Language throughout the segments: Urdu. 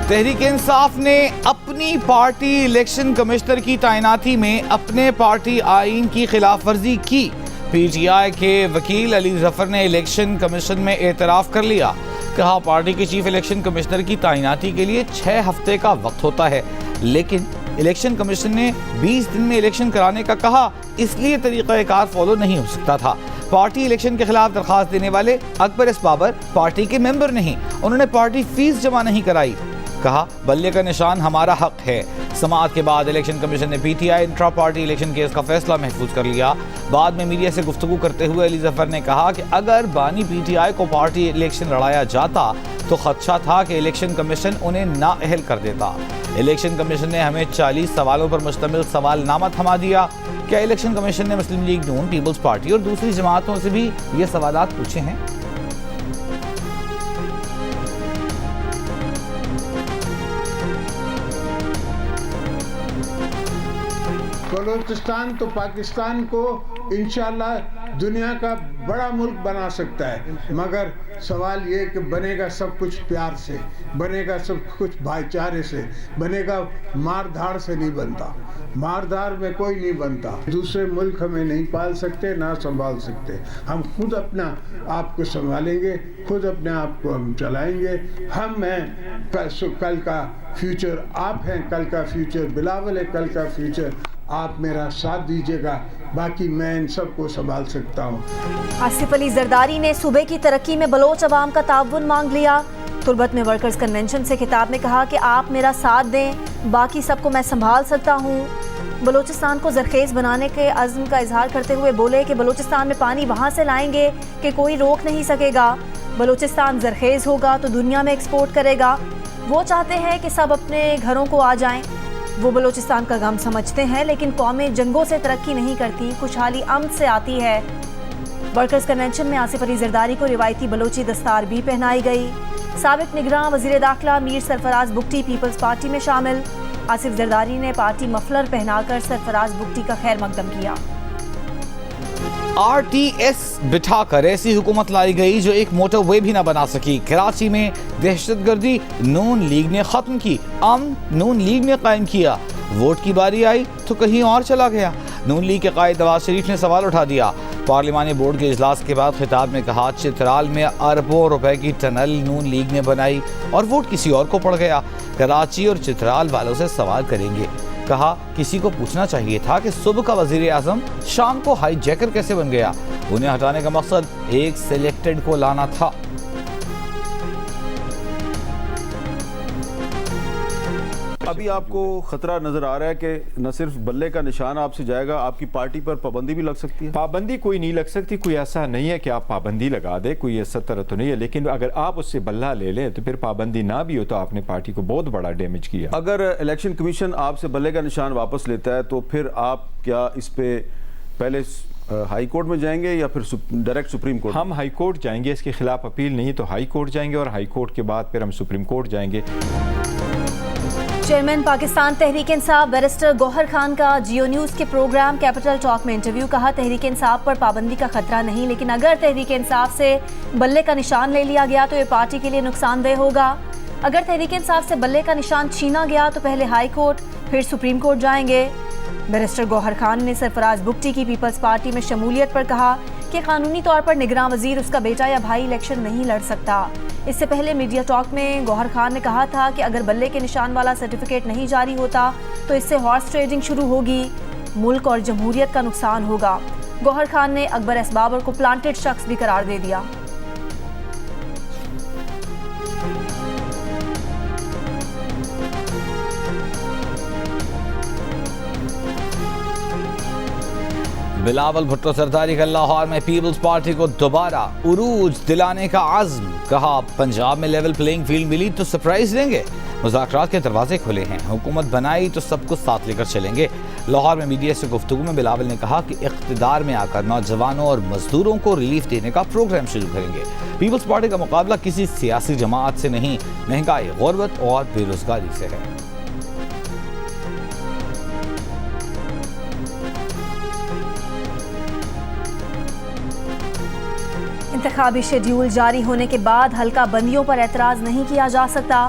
تحریک انصاف نے اپنی پارٹی الیکشن کمشنر کی تعیناتی میں اپنے پارٹی آئین کی خلاف ورزی کی۔ پی ٹی آئی کے وکیل علی ظفر نے الیکشن کمیشن میں اعتراف کر لیا۔ کہا پارٹی کے چیف الیکشن کمشنر کی تعیناتی کے لیے 6 ہفتے کا وقت ہوتا ہے، لیکن الیکشن کمیشن نے 20 دن میں الیکشن کرانے کا کہا، اس لیے طریقہ کار فالو نہیں ہو سکتا تھا۔ پارٹی الیکشن کے خلاف درخواست دینے والے اکبر ایس بابر پارٹی کے ممبر نہیں، انہوں نے پارٹی فیس جمع نہیں کرائی۔ کہا بلے کا نشان ہمارا حق ہے۔ سماعت کے بعد الیکشن کمیشن نے P T I intra party election case کا فیصلہ محفوظ کر لیا۔ بعد میں میڈیا سے گفتگو کرتے ہوئے علی ظفر نے کہا کہ اگر بانی پی ٹی آئی کو پارٹی الیکشن لڑایا جاتا تو خدشہ تھا کہ الیکشن کمیشن انہیں نااہل کر دیتا۔ الیکشن کمیشن نے ہمیں 40 سوالوں پر مشتمل سوال نامہ تھما دیا۔ کیا الیکشن کمیشن نے مسلم لیگ نون، پیپلز پارٹی اور دوسری جماعتوں سے بھی یہ سوالات پوچھے ہیں؟ بلوچستان تو پاکستان کو انشاءاللہ دنیا کا بڑا ملک بنا سکتا ہے، مگر سوال یہ کہ بنے گا سب کچھ پیار سے، بنے گا سب کچھ بھائی چارے سے، بنے گا مار دھاڑ سے نہیں بنتا۔ مار دھاڑ میں کوئی نہیں بنتا۔ دوسرے ملک ہمیں نہیں پال سکتے، نہ سنبھال سکتے۔ ہم خود اپنا آپ کو سنبھالیں گے، خود اپنے آپ کو ہم چلائیں گے۔ ہم ہیں کل کا فیوچر، آپ ہیں کل کا فیوچر، بلاول ہے کل کا فیوچر۔ آپ میرا ساتھ دیجیے گا، باقی میں ان سب کو سنبھال سکتا ہوں۔ آصف علی زرداری نے صوبے کی ترقی میں بلوچ عوام کا تعاون مانگ لیا۔ تربت میں ورکرز کنونشن سے خطاب میں کہا کہ آپ میرا ساتھ دیں، باقی سب کو میں سنبھال سکتا ہوں۔ بلوچستان کو زرخیز بنانے کے عزم کا اظہار کرتے ہوئے بولے کہ بلوچستان میں پانی وہاں سے لائیں گے کہ کوئی روک نہیں سکے گا۔ بلوچستان زرخیز ہوگا تو دنیا میں ایکسپورٹ کرے گا۔ وہ چاہتے ہیں کہ سب اپنے گھروں کو آ جائیں۔ وہ بلوچستان کا غم سمجھتے ہیں، لیکن قومیں جنگوں سے ترقی نہیں کرتی، خوشحالی امن سے آتی ہے۔ ورکرز کنونشن میں آصف علی زرداری کو روایتی بلوچی دستار بھی پہنائی گئی۔ سابق نگراں وزیر داخلہ میر سرفراز بگٹی پیپلز پارٹی میں شامل۔ آصف زرداری نے پارٹی مفلر پہنا کر سرفراز بگٹی کا خیر مقدم کیا۔ آر ٹی ایس بٹھا کر ایسی حکومت لائی گئی جو ایک موٹر وے بھی نہ بنا سکی۔ کراچی میں دہشت گردی نون لیگ نے ختم کی، امن نون لیگ نے قائم کیا۔ ووٹ کی باری آئی تو کہیں اور چلا گیا۔ نون لیگ کے قائد نواز شریف نے سوال اٹھا دیا۔ پارلیمانی بورڈ کے اجلاس کے بعد خطاب میں کہا چترال میں اربوں روپے کی ٹنل نون لیگ نے بنائی اور ووٹ کسی اور کو پڑ گیا۔ کراچی اور چترال والوں سے سوال کریں گے۔ کہا کسی کو پوچھنا چاہیے تھا کہ صبح کا وزیر اعظم شام کو ہائی جیکر کیسے بن گیا۔ انہیں ہٹانے کا مقصد ایک سلیکٹڈ کو لانا تھا۔ ابھی آپ کو خطرہ نظر آ رہا ہے کہ نہ صرف بلے کا نشان آپ سے جائے گا، آپ کی پارٹی پر پابندی بھی لگ سکتی ہے؟ پابندی کوئی نہیں لگ سکتی، کوئی ایسا نہیں ہے کہ آپ پابندی لگا دیں، کوئی ایسا طرح تو نہیں ہے، لیکن اگر آپ اس سے بلہ لے لیں تو پھر پابندی نہ بھی ہو تو آپ نے پارٹی کو بہت بڑا ڈیمیج کیا۔ اگر الیکشن کمیشن آپ سے بلے کا نشان واپس لیتا ہے تو پھر آپ کیا اس پہ پہلے ہائی کورٹ میں جائیں گے یا پھر ڈائریکٹ سپریم کورٹ؟ ہم ہائی کورٹ جائیں گے، اس کے خلاف اپیل نہیں تو ہائی کورٹ جائیں گے، اور ہائی کورٹ کے بعد پھر ہم سپریم کورٹ جائیں گے۔ چیئرمین پاکستان تحریک انصاف بیرسٹر گوہر خان کا جیو نیوز کے پروگرام کیپٹل ٹاک میں انٹرویو۔ کہا تحریک انصاف پر پابندی کا خطرہ نہیں، لیکن اگر تحریک انصاف سے بلے کا نشان لے لیا گیا تو یہ پارٹی کے لیے نقصان دہ ہوگا۔ اگر تحریک انصاف سے بلے کا نشان چھینا گیا تو پہلے ہائی کورٹ پھر سپریم کورٹ جائیں گے۔ بیرسٹر گوہر خان نے سرفراز بگٹی کی پیپلز پارٹی میں شمولیت پر کہا کہ قانونی طور پر نگراں وزیر اس کا بیٹا یا بھائی الیکشن نہیں لڑ سکتا۔ اس سے پہلے میڈیا ٹاک میں گوہر خان نے کہا تھا کہ اگر بلے کے نشان والا سرٹیفکیٹ نہیں جاری ہوتا تو اس سے ہارس ٹریڈنگ شروع ہوگی، ملک اور جمہوریت کا نقصان ہوگا۔ گوہر خان نے اکبر ایس بابر کو پلانٹڈ شخص بھی قرار دے دیا۔ بلاول بھٹو زرداری کا لاہور میں پیپلز پارٹی کو دوبارہ عروج دلانے کا عزم۔ کہا پنجاب میں لیول پلینگ فیلڈ ملی تو سرپرائز دیں گے۔ مذاکرات کے دروازے کھلے ہیں، حکومت بنائی تو سب کو ساتھ لے کر چلیں گے۔ لاہور میں میڈیا سے گفتگو میں بلاول نے کہا کہ اقتدار میں آ کر نوجوانوں اور مزدوروں کو ریلیف دینے کا پروگرام شروع کریں گے۔ پیپلز پارٹی کا مقابلہ کسی سیاسی جماعت سے نہیں، مہنگائی، غربت اور بے روزگاری سے ہے۔ انتخابی شیڈیول جاری ہونے کے بعد حلقہ بندیوں پر اعتراض نہیں کیا جا سکتا۔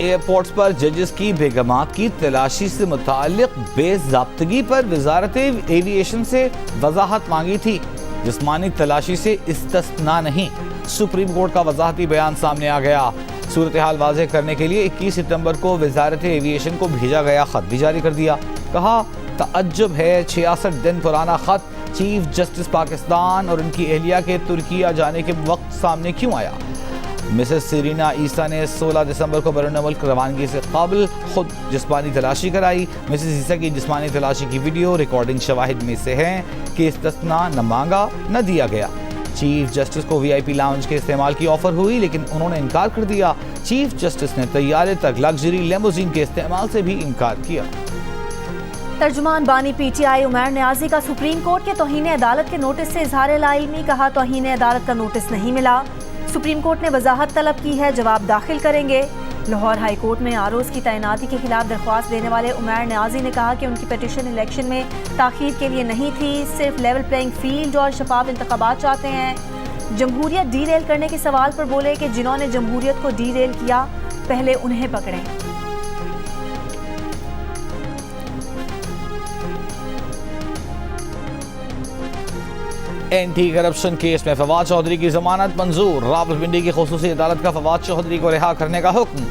ایئرپورٹس پر ججز کی بیگمات کی تلاشی سے متعلق بے ضابطگی پر وزارت ایوییشن سے وضاحت مانگی تھی. جسمانی تلاشی سے استثناء نہیں. سپریم کورٹ کا وضاحتی بیان سامنے آ گیا. صورتحال واضح کرنے کے لیے 21 ستمبر کو وزارت ایوییشن کو بھیجا گیا خط بھی جاری کر دیا. کہا تعجب ہے 66 دن پرانا خط چیف جسٹس پاکستان اور ان کی اہلیہ کے ترکیہ جانے کے وقت سامنے کیوں آیا. مسز سیرینا عیسیٰ نے 16 دسمبر کو بیرون ملک روانگی سے قبل خود جسمانی تلاشی کرائی. مسز عیسیٰ کی جسمانی تلاشی کی ویڈیو ریکارڈنگ شواہد میں سے ہے کہ استثناء نہ مانگا نہ دیا گیا. چیف جسٹس کو وی آئی پی لاؤنج کے استعمال کی آفر ہوئی لیکن انہوں نے انکار کر دیا. چیف جسٹس نے طیارے تک لگژری لیموزین کے استعمال سے بھی انکار کیا. ترجمان بانی پی ٹی آئی عمیر نیازی کا سپریم کورٹ کے توہین عدالت کے نوٹس سے اظہار لاعلمی. کہا توہین عدالت کا نوٹس نہیں ملا. سپریم کورٹ نے وضاحت طلب کی ہے, جواب داخل کریں گے. لاہور ہائی کورٹ میں آروز کی تعیناتی کے خلاف درخواست دینے والے عمیر نیازی نے کہا کہ ان کی پیٹیشن الیکشن میں تاخیر کے لیے نہیں تھی, صرف لیول پلینگ فیلڈ اور شفاف انتخابات چاہتے ہیں. جمہوریت ڈی ریل کرنے کے سوال پر بولے کہ جنہوں نے جمہوریت کو ڈی ریل کیا پہلے انہیں پکڑیں. اینٹی کرپشن کیس میں فواد چودھری کی ضمانت منظور. راولپنڈی کی خصوصی عدالت کا فواد چودھری کو رہا کرنے کا حکم.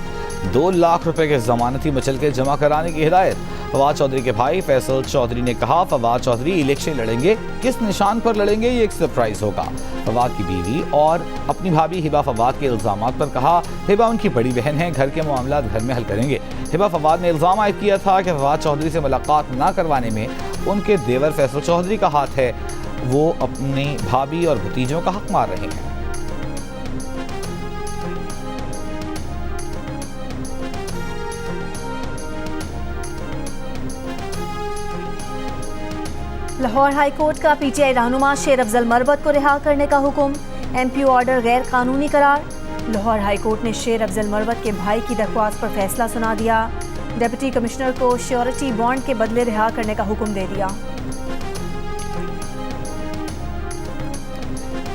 2 لاکھ روپے کے ضمانتی مچلکے جمع کرانے کی ہدایت. فواد چودھری کے بھائی فیصل چودھری نے کہا فواد چودھری الیکشن لڑیں گے, کس نشان پر لڑیں گے یہ ایک سرپرائز ہوگا. فواد کی بیوی اور اپنی بھابھی ہبہ فواد کے الزامات پر کہا ہبہ ان کی بڑی بہن ہے, گھر کے معاملات گھر میں حل کریں گے. ہبہ فواد نے الزام عائد کیا تھا کہ فواد چودھری سے ملاقات نہ کروانے میں ان کے دیور فیصل چودھری کا ہاتھ ہے. وہ اپنی بھابھی اور بھتیجوں کا حق مار رہے ہیں. لاہور ہائی کورٹ کا پی ٹی آئی رہنما شیر افضل مروت کو رہا کرنے کا حکم. ایم پی او آرڈر غیر قانونی قرار. لاہور ہائی کورٹ نے شیر افضل مروت کے بھائی کی درخواست پر فیصلہ سنا دیا. ڈپٹی کمشنر کو شیورٹی بانڈ کے بدلے رہا کرنے کا حکم دے دیا.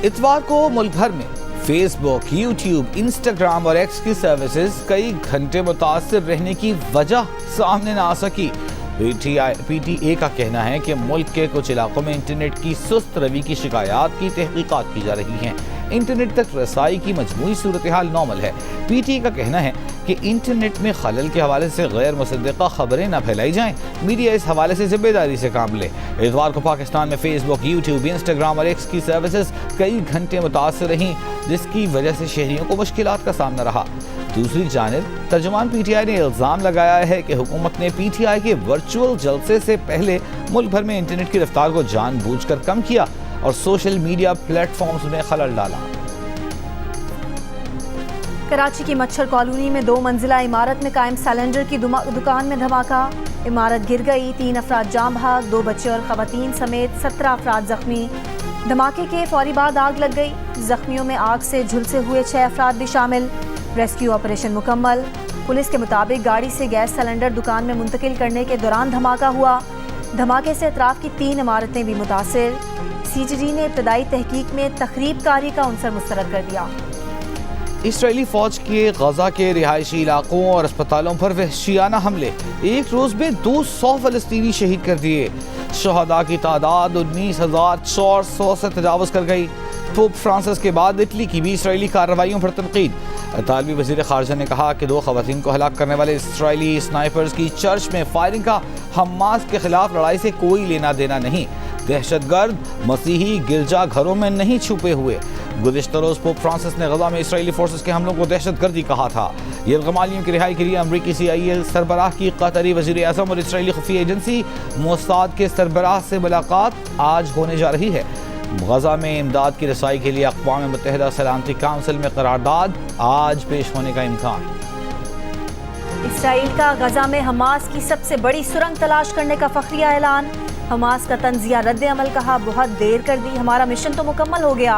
اتوار کو ملک بھر میں فیس بک, یوٹیوب, انسٹاگرام اور ایکس کی سروسز کئی گھنٹے متاثر رہنے کی وجہ سامنے نہ آ سکی. پی ٹی اے کا کہنا ہے کہ ملک کے کچھ علاقوں میں انٹرنیٹ کی سست روی کی شکایات کی تحقیقات کی جا رہی ہیں. انٹرنیٹ تک رسائی کی مجموعی صورتحال نارمل ہے. پی ٹی اے کا کہنا ہے کہ انٹرنیٹ میں خلل کے حوالے سے غیر مصدقہ خبریں نہ پھیلائی جائیں. میڈیا اس حوالے سے ذمہ داری سے کام لے. اتوار کو پاکستان میں فیس بک, یوٹیوب, انسٹاگرام اور ایکس کی سروسز کئی گھنٹے متاثر رہیں جس کی وجہ سے شہریوں کو مشکلات کا سامنا رہا. دوسری جانب ترجمان پی ٹی آئی نے الزام لگایا ہے کہ حکومت نے پی ٹی آئی کے ورچوئل جلسے سے پہلے ملک بھر میں انٹرنیٹ کی رفتار کو جان بوجھ کر کم کیا اور سوشل میڈیا پلیٹ فارمز میں خلل ڈالا. کراچی کی مچھر کالونی میں 2 منزلہ عمارت میں قائم سلنڈر کی دکان میں دھماکہ. عمارت گر گئی, 3 افراد جاں بحق, 2 بچے اور خواتین سمیت 17 افراد زخمی. دھماکے کے فوری بعد آگ لگ گئی. زخمیوں میں آگ سے جھلسے ہوئے 6 افراد بھی شامل. ریسکیو آپریشن مکمل. پولیس کے مطابق گاڑی سے گیس سلنڈر دکان میں منتقل کرنے کے دوران دھماکہ ہوا. دھماکے سے اطراف کی 3 عمارتیں بھی متاثر. سی جی ڈی نے ابتدائی تحقیق میں تخریب کاری کا عنصر مسترد کر دیا. اسرائیلی فوج کے غزہ کے رہائشی علاقوں اور اسپتالوں پر وحشیانہ حملے. ایک روز میں 200 فلسطینی شہید کر دیے. شہداء کی تعداد 19,400 سے تجاوز کر گئی. پوپ فرانسس کے بعد اٹلی کی بھی اسرائیلی کارروائیوں پر تنقید. اطالوی وزیر خارجہ نے کہا کہ 2 خواتین کو ہلاک کرنے والے اسرائیلی اسنائپرز کی چرچ میں فائرنگ کا حماس کے خلاف لڑائی سے کوئی لینا دینا نہیں. دہشت گرد مسیحی گرجا گھروں میں نہیں چھپے ہوئے. گزشتہ روز پوپ فرانسس نے غزہ میں اسرائیلی فورسز کے حملوں کو دہشت گردی کہا تھا. یرغمالیوں کی رہائی کے لیے امریکی سی آئی اے سربراہ کی قطری وزیر اعظم اور اسرائیلی خفیہ ایجنسی موساد کے سربراہ سے ملاقات آج ہونے جا رہی ہے. غزہ میں امداد کی رسائی کے لیے اقوام متحدہ سلامتی کونسل میں قرارداد آج پیش ہونے کا امکان. اسرائیل کا غزہ میں حماس کی سب سے بڑی سرنگ تلاش کرنے کا فخریہ اعلان. حماس کا تنزیہ رد عمل. کہا بہت دیر کر دی, ہمارا مشن تو مکمل ہو گیا.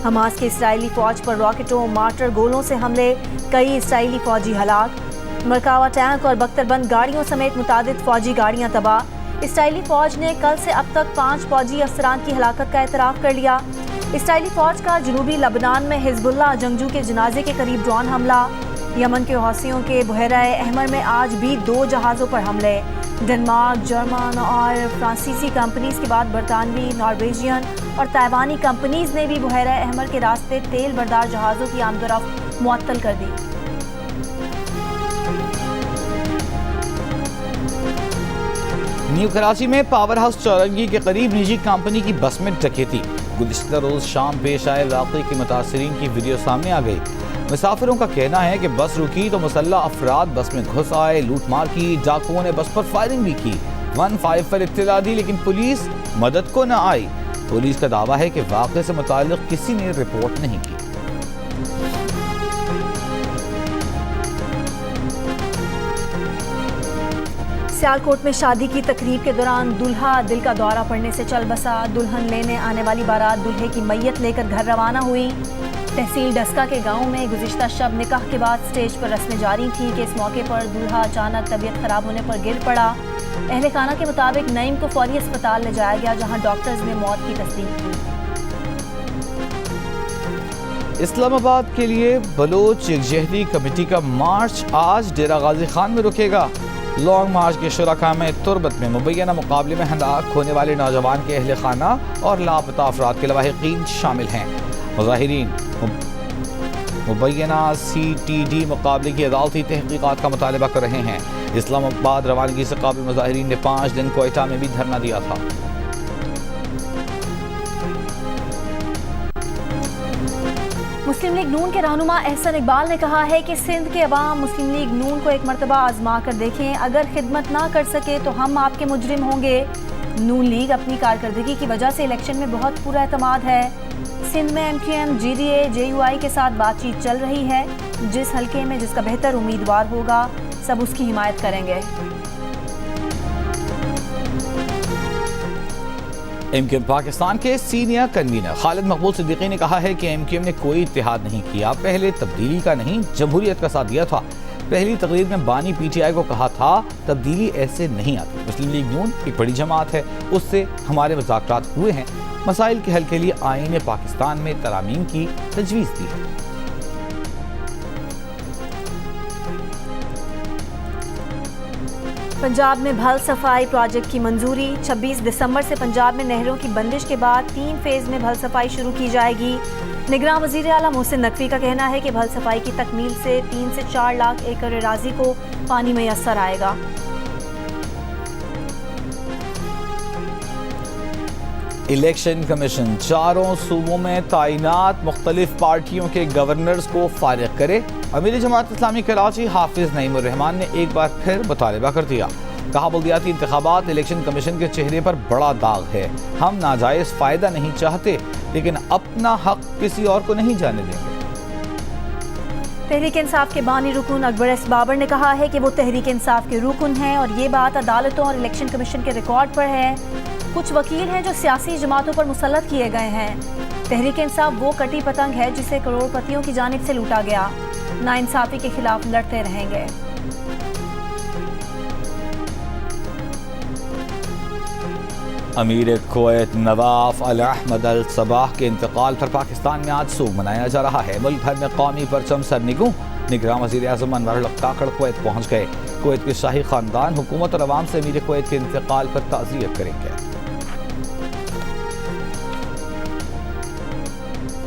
حماس کے اسرائیلی فوج پر راکٹوں, مارٹر گولوں سے حملے, کئی اسرائیلی فوجی ہلاک. مرکاوا ٹینک اور بختر بند گاڑیوں سمیت متعدد فوجی گاڑیاں تباہ. اسرائیلی فوج نے کل سے اب تک 5 فوجی افسران کی ہلاکت کا اعتراف کر لیا. اسرائیلی فوج کا جنوبی لبنان میں حزب اللہ جنگجو کے جنازے کے قریب ڈرون حملہ. یمن کے حوثیوں کے بحیرہ احمر میں آج بھی 2 جہازوں پر حملے. ڈنمارک، جرمن اور فرانسیسی کمپنیز کے بعد برطانوی، نارویجین اور تائیوانی کمپنیز نے بھی بحیرہ احمر کے راستے تیل بردار جہازوں کی آمد و رفت معطل کر دی. نیو کراچی میں پاور ہاؤس چورنگی کے قریب نجی کمپنی کی بس میں ڈکیتی. گزشتہ روز شام پیش آئے واقعے کے متاثرین کی ویڈیو سامنے آ گئی. مسافروں کا کہنا ہے کہ بس رکی تو مسلح افراد بس میں گھس آئے، لوٹ مار کی. ڈاکوؤں نے بس پر فائرنگ بھی کی. 15 پر اطلاع دی لیکن پولیس مدد کو نہ آئی. پولیس کا دعویٰ ہے کہ واقعے سے متعلق کسی نے رپورٹ نہیں کی. سیالکوٹ میں شادی کی تقریب کے دوران دلہا دل کا دورہ پڑنے سے چل بسا. دلہن لینے آنے والی بارات دلہے کی میت لے کر گھر روانہ ہوئی. تحصیل ڈسکا کے گاؤں میں گزشتہ شب نکاح کے بعد سٹیج پر رسمیں جاری تھیں کہ اس موقع پر دلہا اچانک طبیعت خراب ہونے پر گر پڑا. اہل خانہ کے مطابق نعیم کو فوری اسپتال لے جایا گیا جہاں ڈاکٹرز نے موت کی تصدیق کی. اسلام آباد کے لیے بلوچ یکجہتی کمیٹی کا مارچ آج ڈیرہ غازی خان میں رکے گا. لانگ مارچ کے شرکاء میں تربت میں مبینہ مقابلے میں ہلاک ہونے والے نوجوان کے اہل خانہ اور لاپتہ افراد کے لواحقین شامل ہیں. مظاہرین مبینہ CTD مقابلے کی عدالتی تحقیقات کا مطالبہ کر رہے ہیں. اسلام آباد روانگی سے قابل مظاہرین نے 5 دن کوئٹہ میں بھی دھرنا دیا تھا. مسلم لیگ نون کے رہنما احسن اقبال نے کہا ہے کہ سندھ کے عوام مسلم لیگ نون کو ایک مرتبہ آزما کر دیکھیں. اگر خدمت نہ کر سکے تو ہم آپ کے مجرم ہوں گے. نون لیگ اپنی کارکردگی کی وجہ سے الیکشن میں بہت پورا اعتماد ہے. سندھ میں MQM GDA JUI کے ساتھ بات چیت چل رہی ہے. جس حلقے میں جس کا بہتر امیدوار ہوگا سب اس کی حمایت کریں گے. MQM پاکستان کے سینئر کنوینر خالد مقبول صدیقی نے کہا ہے کہ MQM نے کوئی اتحاد نہیں کیا. پہلے تبدیلی کا نہیں جمہوریت کا ساتھ دیا تھا. پہلی تقریر میں بانی PTI کو کہا تھا تبدیلی ایسے نہیں آتی. مسلم لیگ نون ایک بڑی جماعت ہے، اس سے ہمارے مذاکرات ہوئے ہیں. مسائل کے حل کے لیے آئین پاکستان میں ترامیم کی تجویز دی ہے. پنجاب میں بھل صفائی پروجیکٹ کی منظوری. 26 دسمبر سے پنجاب میں نہروں کی بندش کے بعد 3 فیز میں بھل صفائی شروع کی جائے گی. نگراں وزیر اعلیٰ محسن نقوی کا کہنا ہے کہ بھل صفائی کی تکمیل سے 3 سے 4 لاکھ ایکڑ اراضی کو پانی میسر آئے گا. الیکشن کمیشن 4 صوبوں میں تعینات مختلف پارٹیوں کے گورنرز کو فارغ کرے. امیر جماعت اسلامی کراچی حافظ نعیم الرحمان نے ایک بار پھر مطالبہ کر دیا. کہا بلدیاتی انتخابات الیکشن کمیشن کے چہرے پر بڑا داغ ہے. ہم ناجائز فائدہ نہیں چاہتے لیکن اپنا حق کسی اور کو نہیں جانے دیں گے. تحریک انصاف کے بانی رکن اکبر ایس بابر نے کہا ہے کہ وہ تحریک انصاف کے رکن ہیں اور یہ بات عدالتوں اور الیکشن کمیشن کے ریکارڈ پر ہے. کچھ وکیل ہیں جو سیاسی جماعتوں پر مسلط کیے گئے ہیں. تحریک انصاف وہ کٹی پتنگ ہے جسے کروڑ پتیوں کی جانب سے لوٹا گیا. ناانصافی کے خلاف لڑتے رہیں گے. امیر کویت نواف الاحمد الصباح کے انتقال پر پاکستان میں آج سوگ منایا جا رہا ہے. ملک بھر میں قومی پرچم سرنگوں. نگراں وزیر اعظم انور الحق کاکڑ کویت پہنچ گئے. کویت کے شاہی خاندان حکومت اور عوام سے امیر کویت کے انتقال پر تعزیت کریں گے.